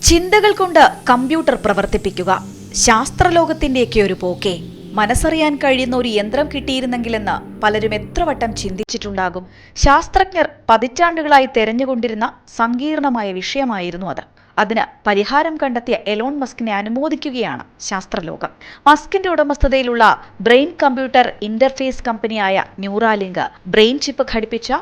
ചിന്തകൾ കൊണ്ട് കമ്പ്യൂട്ടർ പ്രവർത്തിപ്പിക്കുക ശാസ്ത്രലോകത്തിന്റെയൊക്കെ ഒരു പോക്കേ. മനസ്സറിയാൻ കഴിയുന്ന ഒരു യന്ത്രം കിട്ടിയിരുന്നെങ്കിലെന്ന് പലരും എത്ര വട്ടം ചിന്തിച്ചിട്ടുണ്ടാകും. ശാസ്ത്രജ്ഞർ പതിറ്റാണ്ടുകളായി തെരഞ്ഞുകൊണ്ടിരുന്ന സങ്കീർണമായ വിഷയമായിരുന്നു അത്. അതിന് പരിഹാരം കണ്ടെത്തിയ എലോൺ മസ്കിനെ അനുമോദിക്കുകയാണ് ശാസ്ത്രലോകം. മസ്കിന്റെ ഉടമസ്ഥതയിലുള്ള ബ്രെയിൻ കമ്പ്യൂട്ടർ ഇന്റർഫേസ് കമ്പനിയായ ന്യൂറാലിങ്ക് ബ്രെയിൻ ചിപ്പ് ഘടിപ്പിച്ച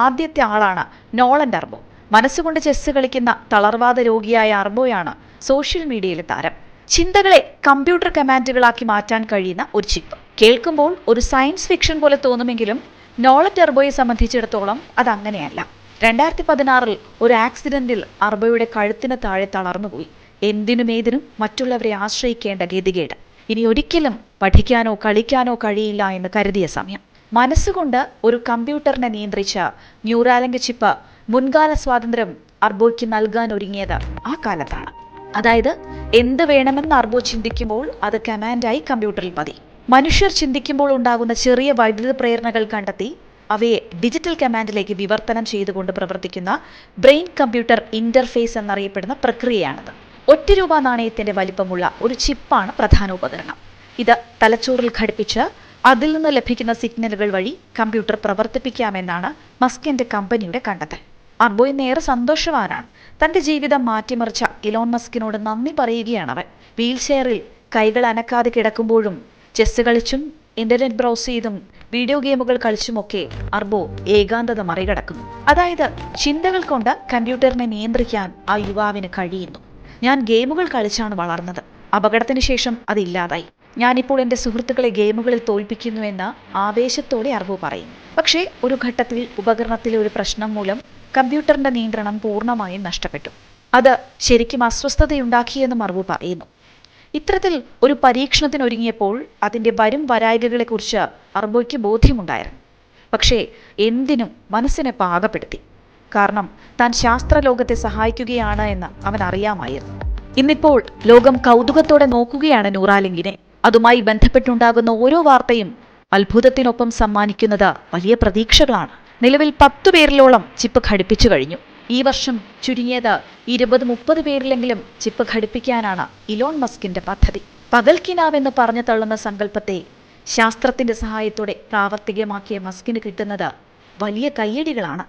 ആദ്യത്തെ ആളാണ് നോളൻ അർബോ. മനസ്സുകൊണ്ട് ചെസ് കളിക്കുന്ന തളർവാദ രോഗിയായ അർബോയാണ് സോഷ്യൽ മീഡിയയിലെ താരം. ചിന്തകളെ കമ്പ്യൂട്ടർ കമാൻഡുകളാക്കി മാറ്റാൻ കഴിയുന്ന ഒരു ചിപ്പ്. കേൾക്കുമ്പോൾ ഒരു സയൻസ് ഫിക്ഷൻ പോലെ തോന്നുമെങ്കിലും നോളൻ അർബോയെ സംബന്ധിച്ചിടത്തോളം അതങ്ങനെയല്ല. 2016 ഒരു ആക്സിഡന്റിൽ അർബോയുടെ കഴുത്തിന് താഴെ തളർന്നുപോയി. എന്തിനും മറ്റുള്ളവരെ ആശ്രയിക്കേണ്ട ഗതികേട്. ഇനി ഒരിക്കലും പഠിക്കാനോ കളിക്കാനോ കഴിയില്ല എന്ന് കരുതിയ സമയം. മനസ്സുകൊണ്ട് ഒരു കമ്പ്യൂട്ടറിനെ നിയന്ത്രിച്ച ന്യൂറാലിങ്ക് ചിപ്പ് മുൻകാല സ്വാതന്ത്ര്യം അർബോയ്ക്ക് നൽകാൻ ഒരുങ്ങിയത് ആ കാലത്താണ്. അതായത് എന്ത് വേണമെന്ന് അർബോ ചിന്തിക്കുമ്പോൾ അത് കമാൻഡായി കമ്പ്യൂട്ടറിൽ മതി. മനുഷ്യർ ചിന്തിക്കുമ്പോൾ ഉണ്ടാകുന്ന ചെറിയ വൈദ്യുത പ്രേരണകൾ കണ്ടെത്തി അവയെ ഡിജിറ്റൽ കമാൻഡിലേക്ക് വിവർത്തനം ചെയ്തുകൊണ്ട് പ്രവർത്തിക്കുന്ന ബ്രെയിൻ കമ്പ്യൂട്ടർ ഇന്റർഫേസ് എന്നറിയപ്പെടുന്ന പ്രക്രിയയാണിത്. 1 രൂപ നാണയത്തിന്റെ വലിപ്പമുള്ള ഒരു ചിപ്പാണ് പ്രധാന ഉപകരണം. ഇത് തലച്ചോറിൽ ഘടിപ്പിച്ച് അതിൽ നിന്ന് ലഭിക്കുന്ന സിഗ്നലുകൾ വഴി കമ്പ്യൂട്ടർ പ്രവർത്തിപ്പിക്കാമെന്നാണ് മസ്കിന്റെ കമ്പനിയുടെ കണ്ടെത്തൽ. അർബോ ഇന്നേറെ സന്തോഷവാനാണ്. തന്റെ ജീവിതം മാറ്റിമറിച്ച ഇലോൺ മസ്കിനോട് നന്ദി പറയുകയാണ് അവൻ. വീൽ ചെയറിൽ കൈകൾ അനക്കാതെ കിടക്കുമ്പോഴും ചെസ് കളിച്ചും ഇന്റർനെറ്റ് ബ്രൗസ് ചെയ്തും വീഡിയോ ഗെയിമുകൾ കളിച്ചുമൊക്കെ അർബോ ഏകാന്തത മറികടക്കുന്നു. അതായത് ചിന്തകൾ കൊണ്ട് കമ്പ്യൂട്ടറിനെ നിയന്ത്രിക്കാൻ ആ യുവാവിന് കഴിയുന്നു. ഞാൻ ഗെയിമുകൾ കളിച്ചാണ് വളർന്നത്. അപകടത്തിന് ശേഷം അതില്ലാതായി. ഞാനിപ്പോൾ എൻ്റെ സുഹൃത്തുക്കളെ ഗെയിമുകളിൽ തോൽപ്പിക്കുന്നു എന്ന് ആവേശത്തോടെ അർബോ പറയും. പക്ഷേ ഒരു ഘട്ടത്തിൽ ഉപകരണത്തിലെ ഒരു പ്രശ്നം മൂലം കമ്പ്യൂട്ടറിന്റെ നിയന്ത്രണം പൂർണ്ണമായും നഷ്ടപ്പെട്ടു. അത് ശരിക്കും അസ്വസ്ഥതയുണ്ടാക്കിയെന്നും അർബോ പറയുന്നു. ഇത്തരത്തിൽ ഒരു പരീക്ഷണത്തിനൊരുങ്ങിയപ്പോൾ അതിൻ്റെ വരും വരായികകളെക്കുറിച്ച് അർബോയ്ക്ക് ബോധ്യമുണ്ടായിരുന്നു. പക്ഷേ എന്തിനും മനസ്സിനെ പാകപ്പെടുത്തി. കാരണം താൻ ശാസ്ത്രലോകത്തെ സഹായിക്കുകയാണ് എന്ന് അവൻ അറിയാമായിരുന്നു. ഇന്നിപ്പോൾ ലോകം കൗതുകത്തോടെ നോക്കുകയാണ് ന്യൂറാലിങ്കിനെ. അതുമായി ബന്ധപ്പെട്ടുണ്ടാകുന്ന ഓരോ വാർത്തയും അത്ഭുതത്തിനൊപ്പം സമ്മാനിക്കുന്നത് വലിയ പ്രതീക്ഷകളാണ്. നിലവിൽ 10 പേരിലോളം ചിപ്പ് ഘടിപ്പിച്ചു കഴിഞ്ഞു. ഈ വർഷം ചുരുങ്ങിയത് 20-30 പേരിലെങ്കിലും ചിപ്പ് ഘടിപ്പിക്കാനാണ് ഇലോൺ മസ്കിന്റെ പദ്ധതി. പകൽക്കിനാവെന്ന് പറഞ്ഞു തള്ളുന്ന സങ്കല്പത്തെ ശാസ്ത്രത്തിന്റെ സഹായത്തോടെ പ്രാവർത്തികമാക്കിയ മസ്കിന് കിട്ടുന്നത് വലിയ കയ്യടികളാണ്.